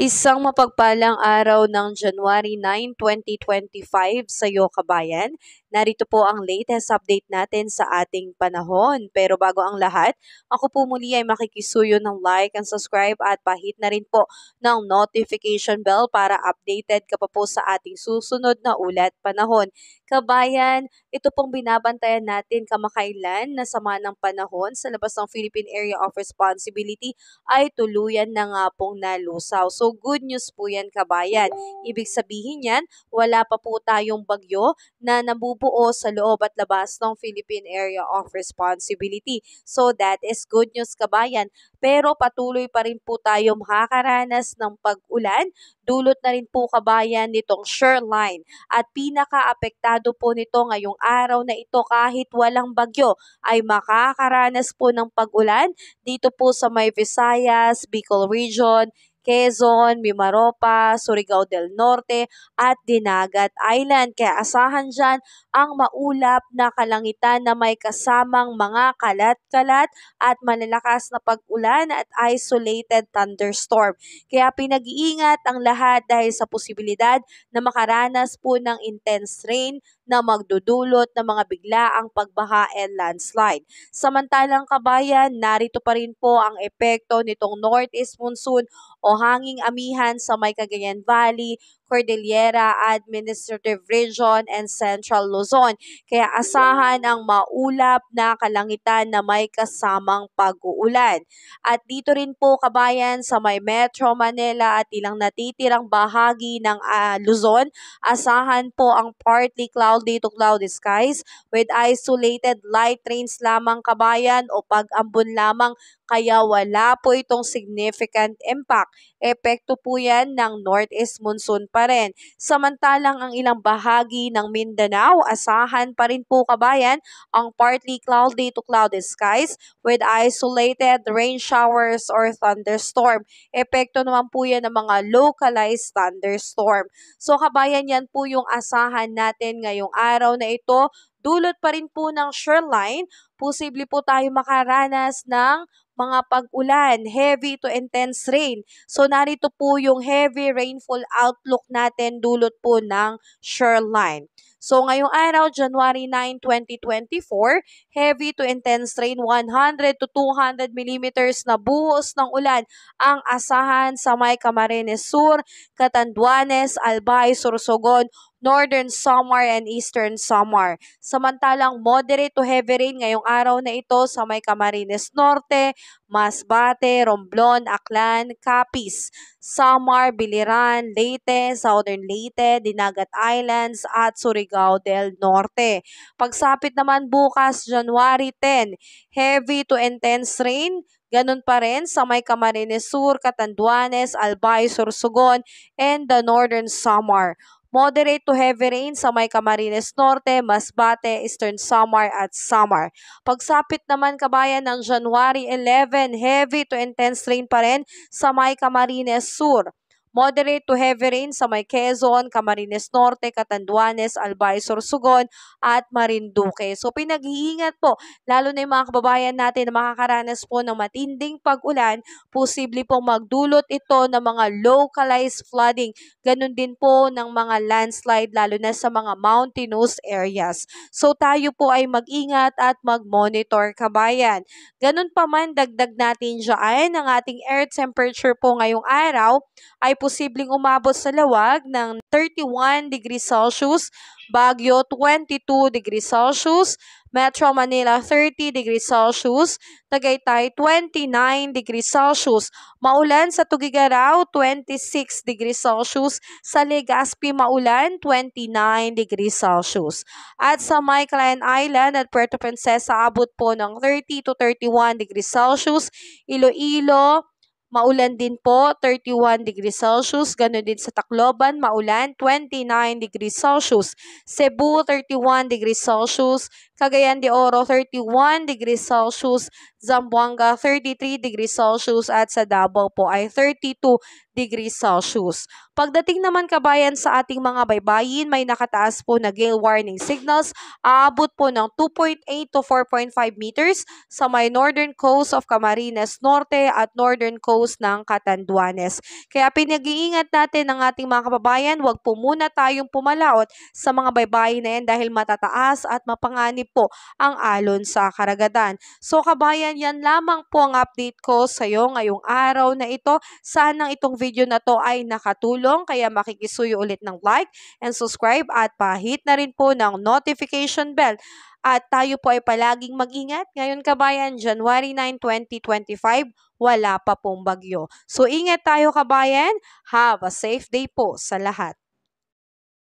Isang mapagpalang araw ng January 9, 2025 sa iyo kabayan. Narito po ang latest update natin sa ating panahon. Pero bago ang lahat, ako po muli ay makikisuyo ng like and subscribe at pahit na rin po ng notification bell para updated ka pa po sa ating susunod na ulat panahon. Kabayan, ito pong binabantayan natin kamakailan na sama ng panahon sa labas ng Philippine Area of Responsibility ay tuluyan na nga pong nalusaw. So good news po yan kabayan. Ibig sabihin yan, wala pa po tayong bagyo na nabubuo sa loob at labas ng Philippine Area of Responsibility. So that is good news kabayan. Pero patuloy pa rin po tayo makakaranas ng pag-ulan. Dulot na rin po kabayan nitong shoreline. At pinaka-apektado po nito ngayong araw na ito kahit walang bagyo ay makakaranas po ng pag-ulan dito po sa may Visayas, Bicol Region, Quezon, Mimaropa, Surigao del Norte at Dinagat Island. Kaya asahan dyan ang maulap na kalangitan na may kasamang mga kalat-kalat at malalakas na pag-ulan at isolated thunderstorm. Kaya pinag-iingat ang lahat dahil sa posibilidad na makaranas po ng intense rain na magdudulot ng mga biglaang pagbaha and landslide. Samantalang kabayan, narito pa rin po ang epekto nitong northeast monsoon o hanging amihan sa may Cagayan Valley, Cordillera Administrative Region and Central Luzon. Kaya asahan ang maulap na kalangitan na may kasamang pag-uulan. At dito rin po kabayan sa may Metro Manila at ilang natitirang bahagi ng Luzon, asahan po ang partly cloudy to cloudy skies with isolated light rains lamang kabayan o pag-ambon lamang, kaya wala po itong significant impact. Epekto po yan ng northeast monsoon pa rin. Samantalang ang ilang bahagi ng Mindanao, asahan pa rin po kabayan ang partly cloudy to cloudy skies with isolated rain showers or thunderstorm. Epekto naman po yan ng mga localized thunderstorm. So kabayan, yan po yung asahan natin ngayong araw na ito. Dulot pa rin po ng shoreline, posible po tayo makaranas ng mga pag-ulan, heavy to intense rain. So narito po yung heavy rainfall outlook natin dulot po ng shoreline. So ngayong araw, January 9, 2024, heavy to intense rain 100 to 200 millimeters na buhos ng ulan ang asahan sa may Camarines Sur, Catanduanes, Albay, Sorsogon, Northern Samar and Eastern Samar. Samantalang moderate to heavy rain ngayong araw na ito sa may Camarines Norte, Masbate, Romblon, Aklan, Capiz, Samar, Biliran, Leyte, Southern Leyte, Dinagat Islands at Surigao del Norte. Pagsapit naman bukas, January 10, heavy to intense rain. Ganun pa rin sa may Camarines Sur, Catanduanes, Albay, Sorsogon, and the Northern Samar. Moderate to heavy rain sa may Camarines Norte, Masbate, Eastern Samar at Samar. Pagsapit naman kabayan ng January 11, heavy to intense rain pa rin sa may Camarines Sur. Moderate to heavy rain sa may Quezon, Camarines Norte, Catanduanes, Albay, Sorsogon at Marinduque. So pinag-iingat po, lalo na yung mga kababayan natin na makakaranas po ng matinding pag-ulan, posible pong magdulot ito ng mga localized flooding. Ganun din po ng mga landslide lalo na sa mga mountainous areas. So tayo po ay mag-ingat at mag-monitor kabayan. Ganun pa man, dagdag natin dyan ang ating air temperature po ngayong araw ay posibleng umabot sa lawag ng 31 degrees Celsius, Baguio 22 degrees Celsius, Metro Manila 30 degrees Celsius, Tagaytay 29 degrees Celsius, maulan sa Tugigaraw 26 degrees Celsius, sa Legazpi maulan 29 degrees Celsius. At sa may Calayan Island at Puerto Princesa abot po ng 30 to 31 degrees Celsius, Iloilo maulan din po, 31 degrees Celsius. Ganon din sa Tacloban, maulan, 29 degrees Celsius. Cebu, 31 degrees Celsius. Cagayan de Oro, 31 degrees Celsius. Zamboanga 33 degrees Celsius at sa Davao po ay 32 degrees Celsius. Pagdating naman kabayan sa ating mga baybayin, may nakataas po na gale warning signals, aabot po ng 2.8 to 4.5 meters sa may northern coast of Camarines Norte at northern coast ng Catanduanes. Kaya pinag-iingat natin ang ating mga kababayan, huwag po muna tayong pumalaot sa mga baybayin na yan dahil matataas at mapanganib po ang alon sa karagatan. So kabayan, yan lamang po ang update ko sa iyo ngayong araw na ito. Sanang itong video na to ay nakatulong, kaya makikisuyo ulit ng like and subscribe at pahit na rin po ng notification bell. At tayo po ay palaging mag-ingat. Ngayon kabayan, January 9, 2025, wala pa pong bagyo. So ingat tayo kabayan. Have a safe day po sa lahat.